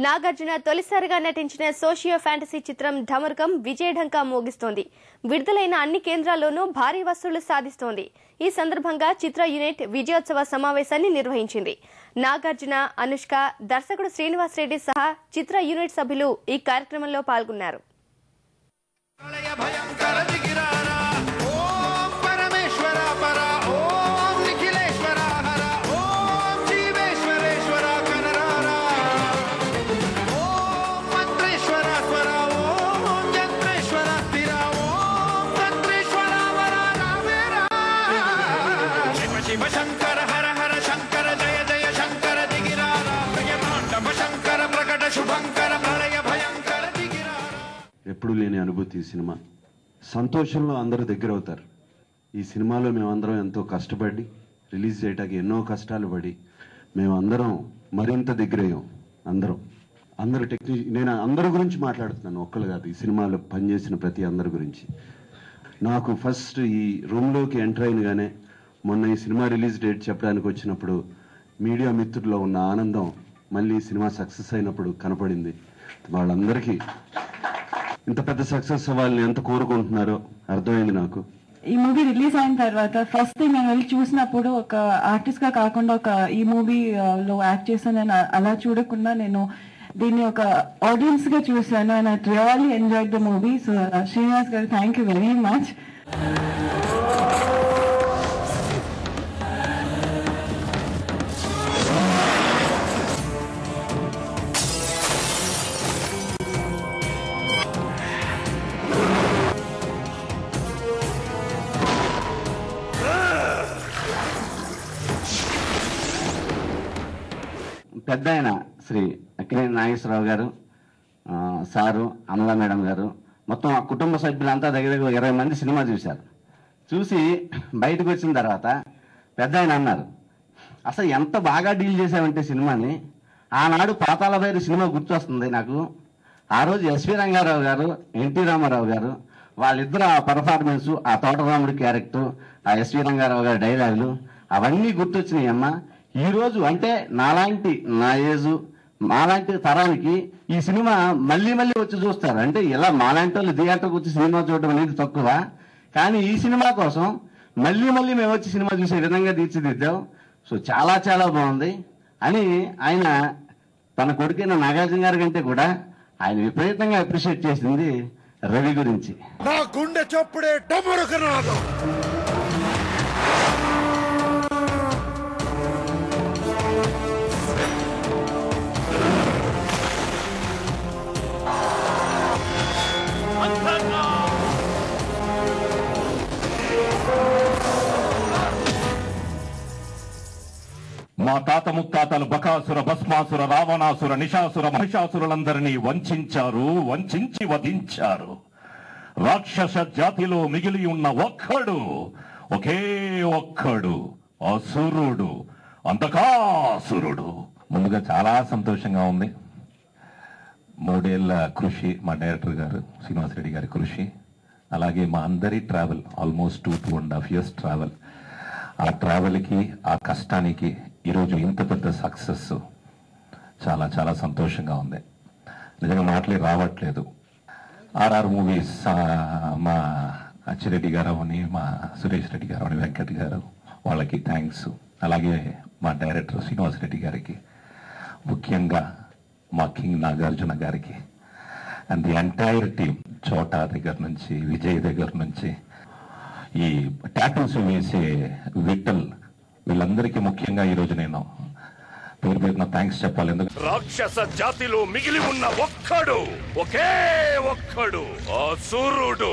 నాగార్జున తొలిసారిగా నటించిన socio fantasy చిత్రం ఢమరుకం విజయఢంకా మోగిస్తోంది. విడుదలైన అన్ని కేంద్రాల్లోనూ భారీ వసూళ్లు సాధిస్తోంది. ఈ సందర్భంగా చిత్ర యూనిట్ విజయోత్సవ సమావేశాన్ని నిర్వహించింది. నాగార్జున, అనుష్క, దర్శకుడు శ్రీనివాస్ రెడ్డి సహా చిత్ర యూనిట్ సభ్యులు ఈ కార్యక్రమంలో పాల్గొన్నారు. ఎప్పుడు లేని అనుభూతి ఈ సినిమా. సంతోషంలో అందరూ దగ్గర అవుతారు. ఈ సినిమాలో మేమందరం ఎంతో కష్టపడి రిలీజ్ చేయడానికి ఎన్నో కష్టాలు పడి మేమందరం మరింత దగ్గరయ్యాం. అందరూ నేను అందరి గురించి మాట్లాడుతున్నాను, ఒక్కరు కాదు. ఈ సినిమాలో పనిచేసిన ప్రతి అందరి గురించి. నాకు ఫస్ట్ ఈ రూమ్లోకి ఎంటర్ అయినగానే మొన్న ఈ సినిమా రిలీజ్ డేట్ చెప్పడానికి వచ్చినప్పుడు మీడియా మిత్రుల్లో ఉన్న ఆనందం మళ్ళీ ఈ సినిమా సక్సెస్ అయినప్పుడు కనపడింది. వాళ్ళందరికీ ఇంత పెద్ద సక్సెస్ అవ్వాలని ఎంత కోరుకుంటున్నారో అర్థమైంది నాకు. ఈ మూవీ రిలీజ్ అయిన తర్వాత ఫస్ట్ థింగ్ నేను వెళ్ళి చూసినప్పుడు ఒక ఆర్టిస్ట్ గా కాకుండా ఒక ఈ మూవీలో యాక్ట్ చేశాను. నేను అలా చూడకుండా నేను దీన్ని ఒక ఆడియన్స్ గా చూసాను. And I really enjoyed the movie. So Srinivas గారు, థ్యాంక్ యూ వెరీ మచ్. పెద్ద ఆయన శ్రీ అక్కినేని నాగేశ్వరరావు గారు, సారు, అమలా మేడం గారు, మొత్తం ఆ కుటుంబ సభ్యులంతా దగ్గర 20 మంది సినిమా చూశారు. చూసి బయటకు వచ్చిన తర్వాత పెద్ద ఆయన అన్నారు, అసలు ఎంత బాగా డీల్ చేసామంటే సినిమాని. ఆనాడు పాతాళ భైరవి సినిమా గుర్తొస్తుంది నాకు. ఆ రోజు ఎస్వి రంగారావు గారు, ఎన్టీ రామారావు గారు, వాళ్ళిద్దరు ఆ పర్ఫార్మెన్స్, ఆ తోటరాముడి క్యారెక్టర్, ఆ ఎస్వి రంగారావు గారి డైలాగులు అవన్నీ గుర్తొచ్చినాయి అమ్మ. ఈ రోజు అంటే నా ఏజు మాలాంటి తరానికి ఈ సినిమా మళ్ళీ వచ్చి చూస్తారు. అంటే ఇలా మాలాంటి వాళ్ళు థియేటర్కి వచ్చి సినిమా చూడడం అనేది తక్కువ, కానీ ఈ సినిమా కోసం మళ్ళీ మేము వచ్చి సినిమా చూసే విధంగా తీర్చిదిద్దాం. సో చాలా చాలా బాగుంది అని ఆయన తన కొడుకైన నాగార్జున గారి కంటే కూడా ఆయన విపరీతంగా అప్రిషియేట్ చేసింది రవి గురించి. నా గుండె చప్పుడే డమరుకనాదం. మా తాత ముత్తాతలు బకాసుర, భస్మాసుర, రావణాసుర, నిశాసుర, మహిషాసురులందరినీ వంచి వధించారు. రాక్షస జాతిలో మిగిలి ఉన్న ఒకే ఒక్కడు అసురుడు, అంతకాసురుడు. ముందుగా చాలా సంతోషంగా ఉంది. 3 ఏళ్ల కృషి, మా డైరెక్టర్ గారు శ్రీనివాస్ రెడ్డి గారి కృషి, అలాగే మా అందరి ట్రావెల్, ఆల్మోస్ట్ 2.5 years ట్రావెల్. ఆ ట్రావెల్కి, ఆ కష్టానికి ఈరోజు ఇంత పెద్ద సక్సెస్ చాలా చాలా సంతోషంగా ఉంది. నిజంగా మాటలే రావట్లేదు. ఆర్ఆర్ మూవీస్ మా అచ్చిరెడ్డి గారు అని, మా సురేష్ రెడ్డి గారు అని, వెంకట్ గారు, వాళ్ళకి థ్యాంక్స్. అలాగే మా డైరెక్టర్ శ్రీనివాస్ రెడ్డి గారికి, ముఖ్యంగా మా కింగ్ నాగార్జున గారికి, అండ్ ది ఎంటైర్ టీమ్, చోటా దగ్గర నుంచి, విజయ్ దగ్గర నుంచి, ఈ టాటూస్ వేసే విట్టల్, వీళ్ళందరికీ ముఖ్యంగా ఈరోజు నేను పేరున థ్యాంక్స్ చెప్పాలి. ఎందుకంటే రాక్షస జాతిలో మిగిలి ఉన్న ఒకే ఒక్కడు అసురుడు.